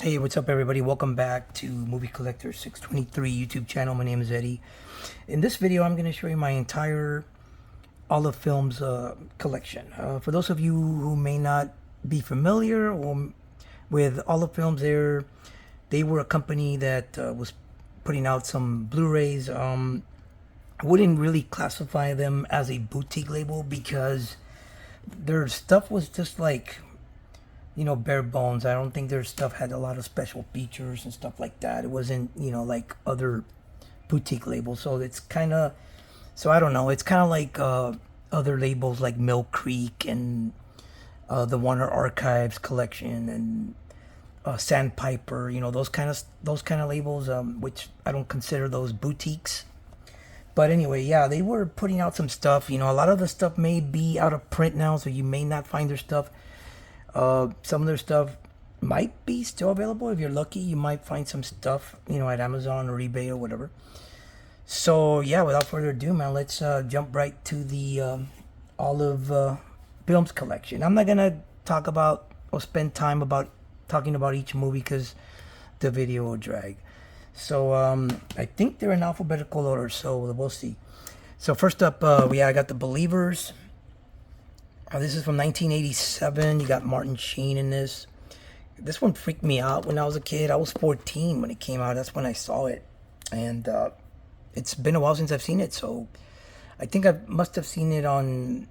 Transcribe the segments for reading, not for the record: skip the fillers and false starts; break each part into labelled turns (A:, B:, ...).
A: Hey, what's up, everybody? Welcome back to Movie Collector 623 YouTube channel. My name is Eddie. In this video, I'm going to show you my entire Olive Films collection. For those of you who may not be familiar with Olive Films, they were a company that was putting out some Blu-rays. I wouldn't really classify them as a boutique label because their stuff was just like, bare bones. I don't think their stuff had a lot of special features and stuff like that. It wasn't, like other boutique labels. So it's kind of, I don't know. It's kind of like other labels like Mill Creek and the Warner Archives collection and Sandpiper. Those kind of labels, which I don't consider those boutiques. But anyway, yeah, they were putting out some stuff. A lot of the stuff may be out of print now, so you may not find their stuff. Some of their stuff might be still available. If you're lucky, you might find some stuff, at Amazon or eBay or whatever. So, yeah, without further ado, man, let's jump right to the Olive Films collection. I'm not going to talk about or spend time talking about each movie because the video will drag. So, I think they're in alphabetical order, so we'll see. So, first up, I got The Believers. This is from 1987. You got Martin Sheen in this. This one freaked me out when I was a kid. I was 14 when it came out. That's when I saw it. And it's been a while since I've seen it. So I think I must have seen it on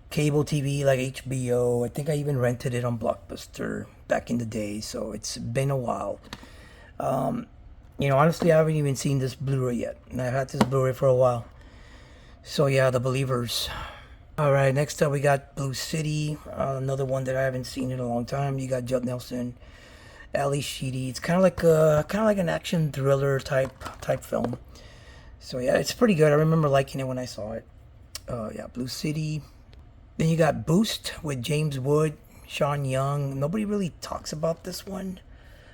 A: cable TV like HBO. I think I even rented it on Blockbuster back in the day. So it's been a while. Honestly, I haven't even seen this Blu-ray yet. And I've had this Blu-ray for a while. So yeah, The Believers. All right, next up we got Blue City, another one that I haven't seen in a long time. You got Judd Nelson, Ali Sheedy. It's kind of like an action thriller type film. So yeah, it's pretty good. I remember liking it when I saw it. Yeah, Blue City. Then you got Boost with James Wood, Sean Young. Nobody really talks about this one.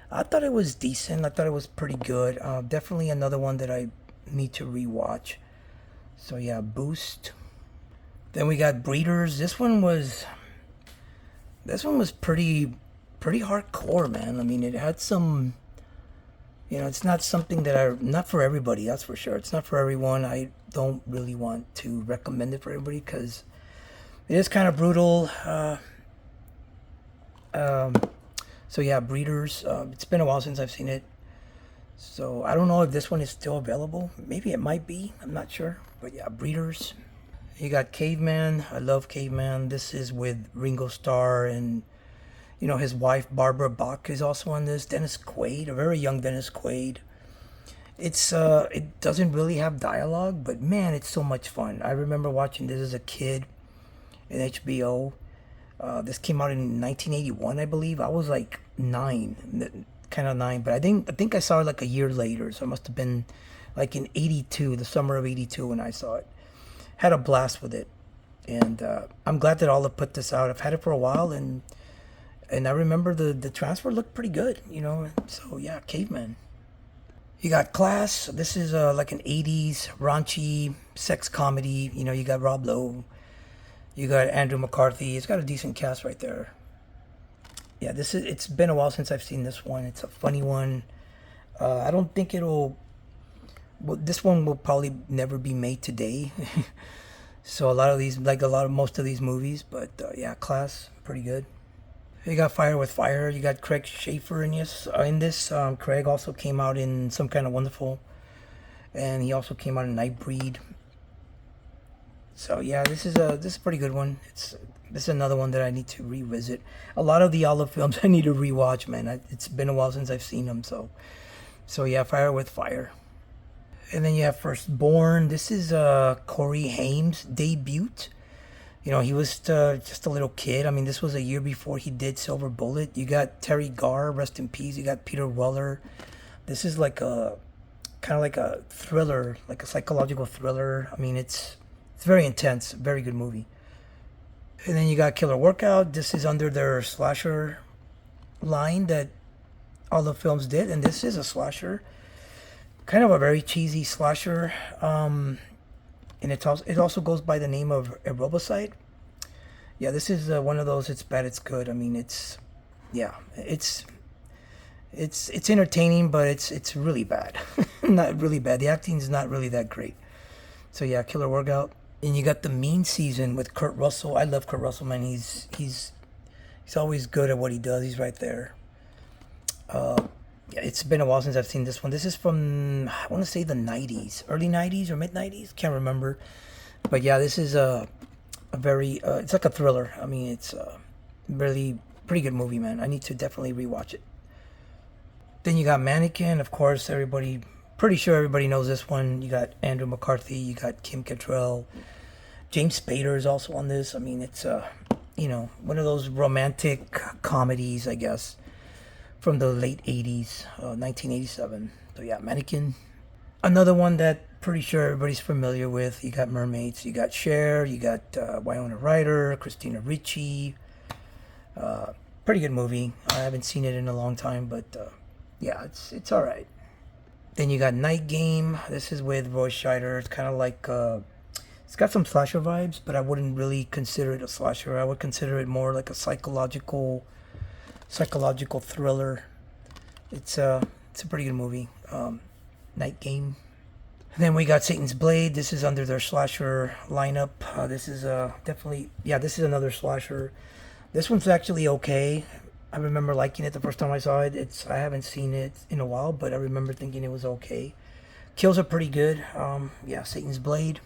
A: I thought it was decent. I thought it was pretty good. Definitely another one that I need to rewatch. So yeah, Boost. Then we got Breeders. This one was pretty hardcore, man. I mean, it had some, it's not something that not for everybody, that's for sure. It's not for everyone. I don't really want to recommend it for everybody because it is kind of brutal. So yeah, Breeders. It's been a while since I've seen it. So I don't know if this one is still available. Maybe it might be. I'm not sure. But yeah, Breeders. You got Caveman. I love Caveman. This is with Ringo Starr and, his wife Barbara Bach is also on this. Dennis Quaid, a very young Dennis Quaid. It doesn't really have dialogue, but man, it's so much fun. I remember watching this as a kid in HBO. This came out in 1981, I believe. I was like 9, but I think I saw it like a year later. So it must have been like in 82, the summer of 82 when I saw it. Had a blast with it, and I'm glad that Olive put this out. I've had it for a while, and I remember the transfer looked pretty good, So yeah, Caveman. You got Class. This is like an 80s raunchy sex comedy. You got Rob Lowe, you got Andrew McCarthy. It's got a decent cast right there. Yeah, it's been a while since I've seen this one. It's a funny one. I don't think this one will probably never be made today. So most of these movies, but yeah, Class, pretty good. You got Fire with Fire. You got Craig Schaefer in this. Craig also came out in Some Kind of Wonderful, and he also came out in Nightbreed. So yeah, this is a pretty good one. This is another one that I need to revisit. A lot of the Olive films I need to rewatch, man. It's been a while since I've seen them, so yeah, Fire with Fire. And then you have Firstborn. This is Corey Haim's debut. He was just a little kid. I mean, this was a year before he did Silver Bullet. You got Terry Garr, rest in peace. You got Peter Weller. This is like kind of like a thriller, like a psychological thriller. I mean, it's very intense. Very good movie. And then you got Killer Workout. This is under their slasher line that all the films did, and this is a slasher. Kind of a very cheesy slasher, and it also goes by the name of Erobicide. Yeah, this is one of those. It's bad, it's good. I mean, it's It's entertaining, but it's really bad. Not really bad. The acting's not really that great. So yeah, Killer Workout. And you got the Mean Season with Kurt Russell. I love Kurt Russell, man. He's always good at what he does. He's right there. Yeah, it's been a while since I've seen this one. This is from, I want to say, the 90s, early 90s or mid 90s. Can't remember. But yeah, this is a very it's like a thriller. I mean, it's really pretty good movie, man. I need to definitely rewatch it. Then you got Mannequin, of course. Pretty sure everybody knows this one. You got Andrew McCarthy, you got Kim Cattrall, James Spader is also on this. I mean, it's one of those romantic comedies, I guess, from the late 80s, 1987. So yeah, Mannequin. Another one that pretty sure everybody's familiar with. You got Mermaids, you got Cher, you got Winona Ryder, Christina Ricci. Pretty good movie. I haven't seen it in a long time, but yeah, it's all right. Then you got Night Game. This is with Roy Scheider. It's kind of like it's got some slasher vibes, but I wouldn't really consider it a slasher. I would consider it more like a psychological thriller. It's a pretty good movie. Night Game. And then we got Satan's Blade. This is under their slasher lineup. This is definitely, yeah, this is another slasher. This one's actually okay. I remember liking it the first time I saw it. I haven't seen it in a while, but I remember thinking it was okay. Kills are pretty good. Yeah, Satan's Blade.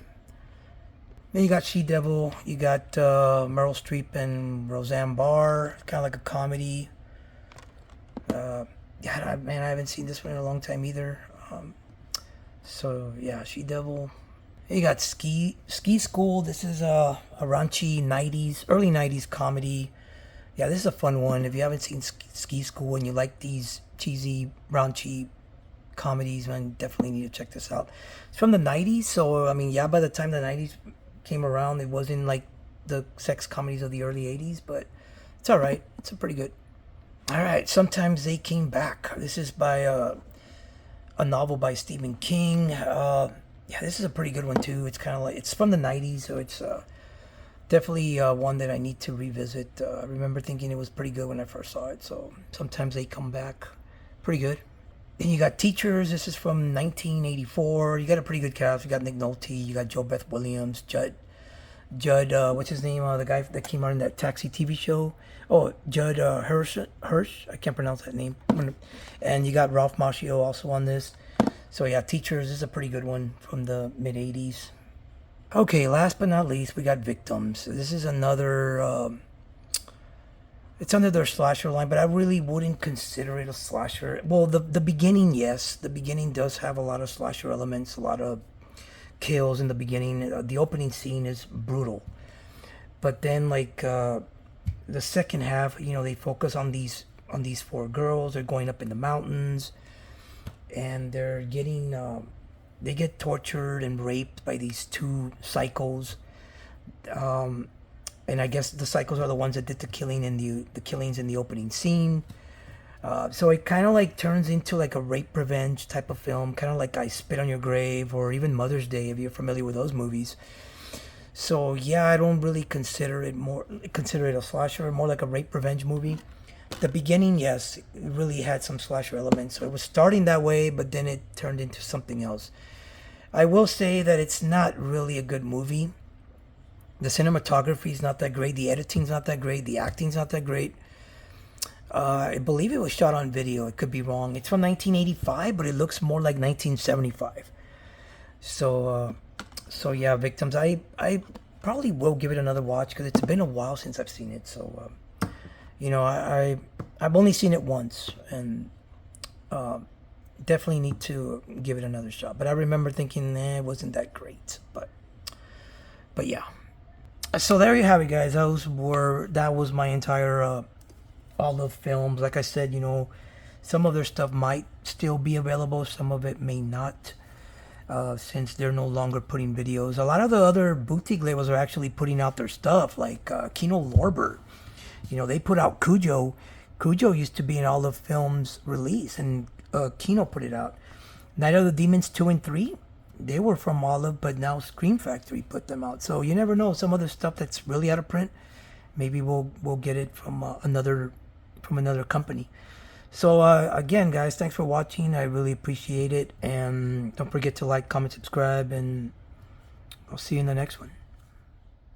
A: Then you got She-Devil. You got Meryl Streep and Roseanne Barr. Kind of like a comedy. Yeah, man, I haven't seen this one in a long time either. So yeah, She-Devil. You got Ski School. This is a raunchy 90s, early 90s comedy. Yeah, this is a fun one. If you haven't seen Ski School and you like these cheesy, raunchy comedies, man, definitely need to check this out. It's from the 90s, so I mean, yeah, by the time the 90s came around, it wasn't like the sex comedies of the early 80s, but it's all right. It's a pretty good. All right, Sometimes They Came Back. This is by a novel by Stephen King. Yeah, this is a pretty good one too. It's kind of like, it's from the 90s, so it's definitely one that I need to revisit. I remember thinking it was pretty good when I first saw it, so Sometimes They Come Back. Pretty good. Then you got Teachers. This is from 1984. You got a pretty good cast. You got Nick Nolte. You got Joe Beth Williams. Judd, what's his name? The guy that came out in that Taxi TV show. Oh, Judd Hirsch. I can't pronounce that name. And you got Ralph Macchio also on this. So yeah, Teachers is a pretty good one from the mid 80s. Okay, last but not least, we got Victims. This is another, it's under their slasher line, but I really wouldn't consider it a slasher. Well, the beginning, yes. The beginning does have a lot of slasher elements, a lot of kills in the beginning. The opening scene is brutal. But then, like, the second half, they focus on these four girls. They're going up in the mountains, and they're getting... they get tortured and raped by these two psychos, and I guess the psychos are the ones that did the killings in the opening scene. So it kind of like turns into like a rape revenge type of film, kind of like I Spit on Your Grave or even Mother's Day, if you're familiar with those movies. So yeah, I don't really consider it a slasher, more like a rape revenge movie. The beginning, yes, it really had some slasher elements. So it was starting that way, but then it turned into something else. I will say that it's not really a good movie. The cinematography is not that great. The editing's not that great. The acting's not that great. I believe it was shot on video. It could be wrong. It's from 1985, but it looks more like 1975. So yeah, Victims. I probably will give it another watch because it's been a while since I've seen it. So. I've only seen it once, and definitely need to give it another shot. But I remember thinking, it wasn't that great. But yeah. So there you have it, guys. That was my entire all the films. Like I said, some of their stuff might still be available, some of it may not. Since they're no longer putting videos. A lot of the other boutique labels are actually putting out their stuff, like Kino Lorber. They put out Cujo. Cujo used to be in all the films released, and Kino put it out. Night of the Demons 2 and 3, they were from Olive, but now Scream Factory put them out. So you never know. Some other stuff that's really out of print, maybe we'll get it from another company. So again, guys, thanks for watching. I really appreciate it, and don't forget to like, comment, subscribe, and I'll see you in the next one.